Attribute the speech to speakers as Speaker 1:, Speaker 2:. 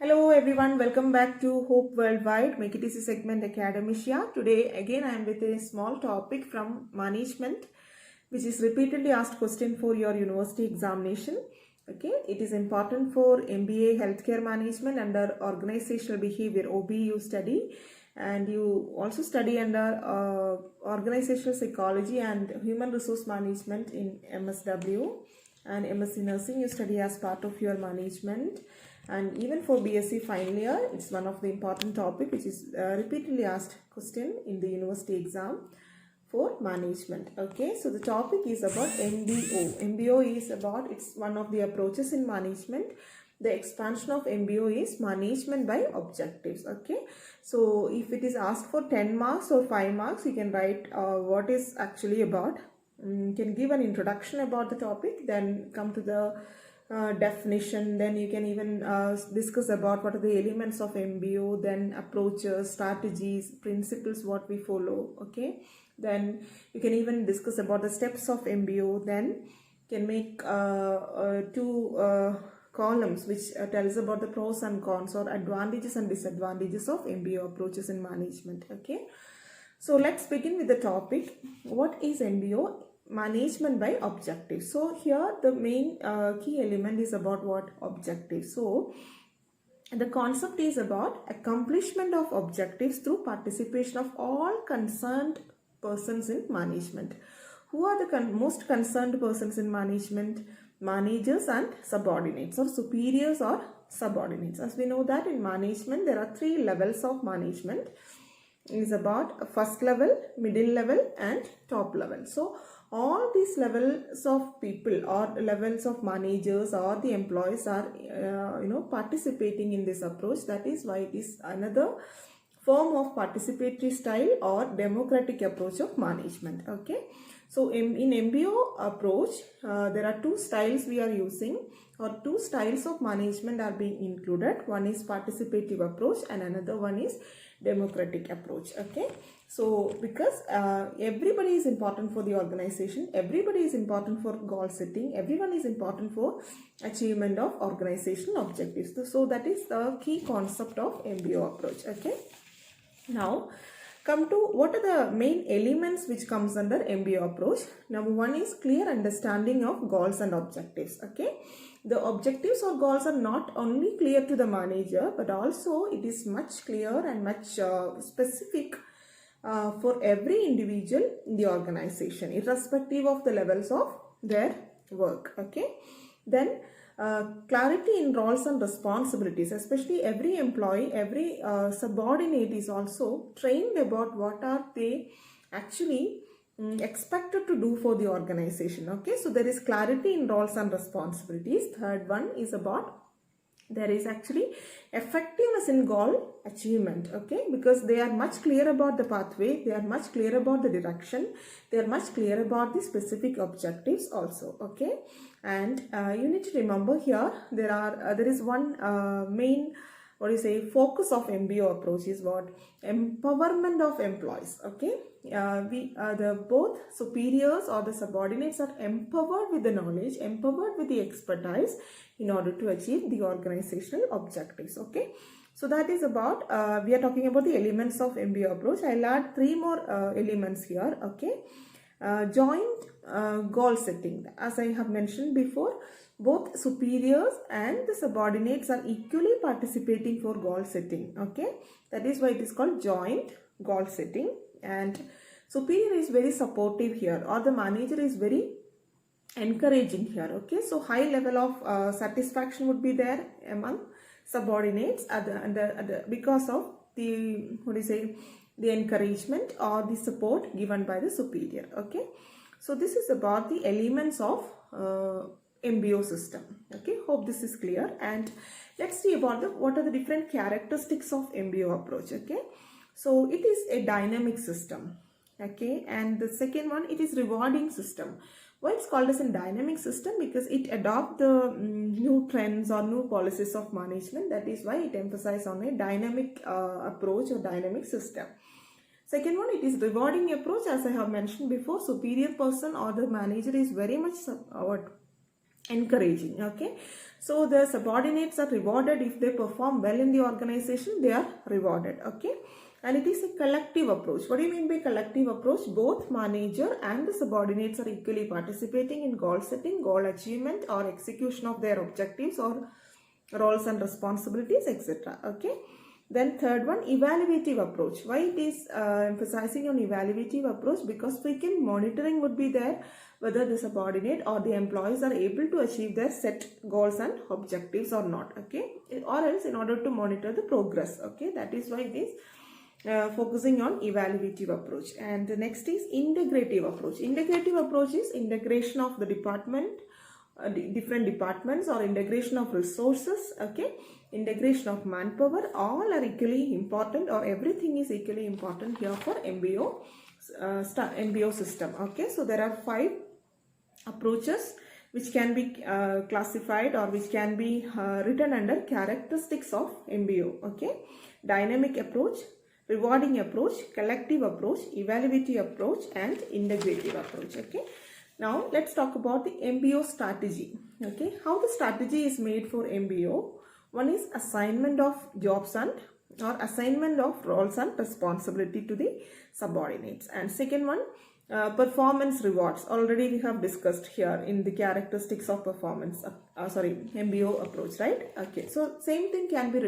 Speaker 1: Hello everyone, welcome back to Hope Worldwide, Make It Easy segment Academecia. Today again I am with a small topic from management, which is repeatedly asked question for your university examination. Okay, it is important for MBA Healthcare Management under Organizational Behavior (OB) you study, and you also study under Organizational Psychology and Human Resource Management in MSW, and MSc Nursing you study as part of your management. And even for BSc final year, it's one of the important topic which is repeatedly asked question in the university exam for management. Okay, so the topic is about MBO. MBO is about, it's one of the approaches in management. The expansion of MBO is management by objectives. Okay, so if it is asked for 10 marks or 5 marks, you can write what is actually about. You can give an introduction about the topic, then come to the definition, then you can even discuss about what are the elements of MBO, then approaches, strategies, principles what we follow. Okay, then you can even discuss about the steps of MBO, then you can make two columns which tells about the pros and cons or advantages and disadvantages of MBO approaches in management. Okay, so let's begin with the topic. What is MBO? Management by objectives. So here the main key element is about what? Objectives. So the concept is about accomplishment of objectives through participation of all concerned persons in management. Who are the most concerned persons in management? Managers and subordinates, or superiors or subordinates. As we know that in management there are 3 levels of management. It is about first level, middle level and top level. So all these levels of people or levels of managers or the employees are participating in this approach. That is why it is another form of participatory style or democratic approach of management. Okay, so in MBO approach there are 2 styles we are using, or 2 styles of management are being included. One is participative approach and another one is democratic approach. Okay, so because everybody is important for the organization, everybody is important for goal setting, everyone is important for achievement of organizational objectives. So that is the key concept of MBO approach. Okay, now come to what are the main elements which comes under MBO approach. Number 1 is clear understanding of goals and objectives. Okay, the objectives or goals are not only clear to the manager, but also it is much clear and much specific for every individual in the organization, irrespective of the levels of their work. Okay, then clarity in roles and responsibilities, especially every employee, every subordinate is also trained about what are they actually expected to do for the organization. Okay, so there is clarity in roles and responsibilities. Third one is about there is actually effectiveness in goal achievement. Okay, because they are much clear about the pathway, they are much clear about the direction, they are much clear about the specific objectives also. Okay, and you need to remember here there is one main focus of MBO approach is what? Empowerment of employees. Okay, both superiors or the subordinates are empowered with the knowledge, empowered with the expertise in order to achieve the organizational objectives. Okay, so that is about we are talking about the elements of MBO approach. I'll add 3 more elements here. Okay, joint goal setting. As I have mentioned before, both superiors and the subordinates are equally participating for goal setting. Okay, that is why it is called joint goal setting. And superior is very supportive here, or the manager is very encouraging here. Okay, so high level of satisfaction would be there among subordinates because of the the encouragement or the support given by the superior. Okay, so this is about the elements of MBO system. Okay, hope this is clear. And let's see about what are the different characteristics of MBO approach. Okay, so it is a dynamic system. Okay, and the second one, it is rewarding system. Why it's called as a dynamic system? Because it adopts the new trends or new policies of management. That is why it emphasizes on a dynamic approach or dynamic system. Second one, it is rewarding approach. As I have mentioned before, superior person or the manager is very much encouraging. Okay, so the subordinates are rewarded if they perform well in the organization. They are rewarded. Okay, and it is a collective approach. What do you mean by collective approach? Both manager and the subordinates are equally participating in goal setting, goal achievement, or execution of their objectives or roles and responsibilities, etc. Okay, then third one, evaluative approach. Why it is emphasizing on evaluative approach? Because frequent monitoring would be there whether the subordinate or the employees are able to achieve their set goals and objectives or not. Okay, or else in order to monitor the progress. Okay, that is why it is focusing on evaluative approach. And the next is integrative approach. Integrative approach is integration of the department, different departments, or integration of resources. Okay, integration of manpower, all are equally important, or everything is equally important here for MBO MBO system. Okay, so there are 5 approaches which can be classified, or which can be written under characteristics of MBO. Okay, dynamic approach, rewarding approach, collective approach, evaluative approach, and integrative approach. Okay, now let's talk about the MBO strategy. Okay, how the strategy is made for MBO. One is assignment of jobs and or assignment of roles and responsibility to the subordinates, and second one, performance rewards. Already we have discussed here in the characteristics of performance, MBO approach, right? Okay, so same thing can be written